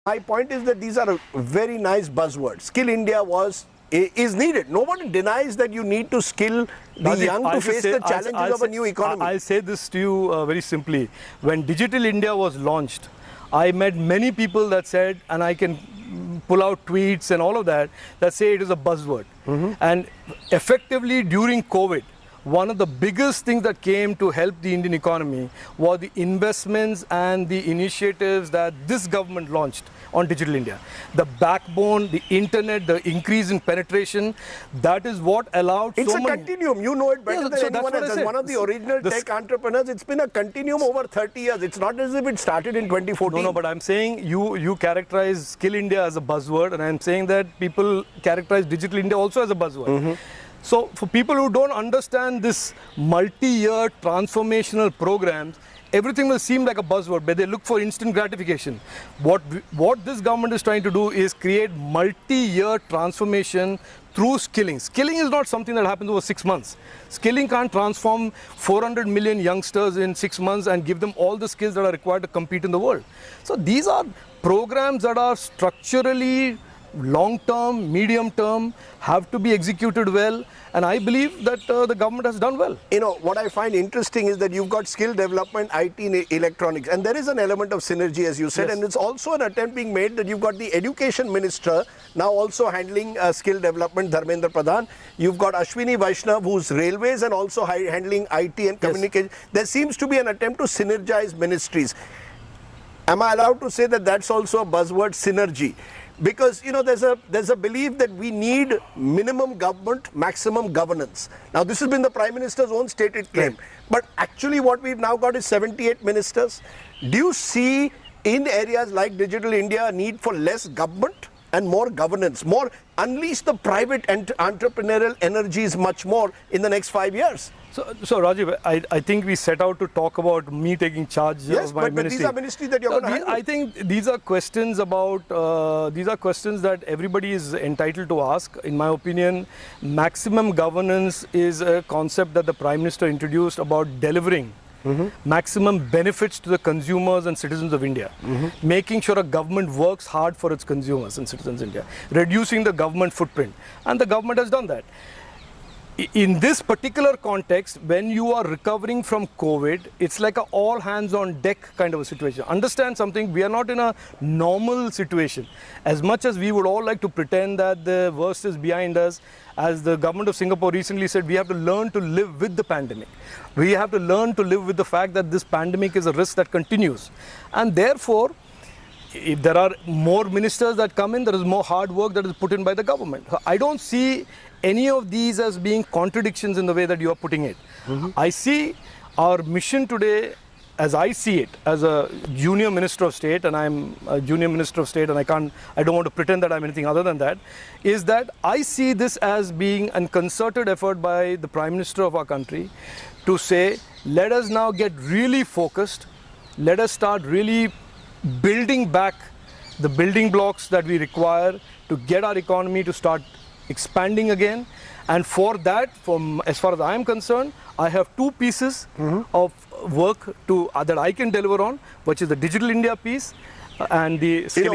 My point is that these are very nice buzzwords. Skill India is needed. Nobody denies that you need to skill the young to face the challenges of a new economy. I'll say this to you very simply. When Digital India was launched, I met many people that said, and I can pull out tweets and all of that, that say it is a buzzword. And effectively during COVID, one of the biggest things that came to help the Indian economy were the investments and the initiatives that this government launched on Digital India. The backbone, the internet, the increase in penetration, that is what allowed it's so a many... continuum. You know it better than anyone else. As one of the original tech entrepreneurs, it's been a continuum over 30 years. It's not as if it started in 2014. No, but I'm saying you characterize Skill India as a buzzword, and I'm saying that people characterize Digital India also as a buzzword. So for people who don't understand this multi-year transformational programs, everything will seem like a buzzword, but they look for instant gratification. What this government is trying to do is create multi-year transformation through skilling. Skilling is not something that happens over 6 months. Skilling can't transform 400 million youngsters in 6 months and give them all the skills that are required to compete in the world. So these are programs that are structurally long-term, medium-term, have to be executed well, and I believe that the government has done well. You know, what I find interesting is that you've got skill development, IT and electronics, and there is an element of synergy, as you said, and it's also an attempt being made that you've got the education minister now also handling skill development, Dharmendra Pradhan. You've got Ashwini Vaishnav, who's railways and also handling IT and communication. There seems to be an attempt to synergize ministries. Am I allowed to say that that's also a buzzword, synergy? Because, you know, there's a belief that we need minimum government, maximum governance. Now, this has been the Prime Minister's own stated claim. But actually what we've now got is 78 ministers. Do you see in areas like Digital India a need for less government and more governance, more unleash the private and entrepreneurial energies much more in the next 5 years? So Rajiv, I think we set out to talk about me taking charge of my ministry. But these are ministries that you're going to handle. I think these are questions about, these are questions that everybody is entitled to ask. In my opinion, maximum governance is a concept that the Prime Minister introduced about delivering maximum benefits to the consumers and citizens of India. Making sure a government works hard for its consumers and citizens of India. Reducing the government footprint. And the government has done that. In this particular context, when you are recovering from COVID, it's like an all hands on deck kind of a situation. Understand something, we are not in a normal situation. As much as we would all like to pretend that the worst is behind us, as the government of Singapore recently said, we have to learn to live with the pandemic. We have to learn to live with the fact that this pandemic is a risk that continues. And therefore, if there are more ministers that come in, there is more hard work that is put in by the government. I don't see any of these as being contradictions in the way that you are putting it. I see our mission today, as I see it, as a junior minister of state, and I'm a junior minister of state, and I don't want to pretend that I'm anything other than that, is that I see this as being a concerted effort by the Prime Minister of our country to say, let us now get really focused, let us start really building back the building blocks that we require to get our economy to start expanding again. And for that, as far as I am concerned, I have two pieces of work that I can deliver on, which is the Digital India piece and the skilling.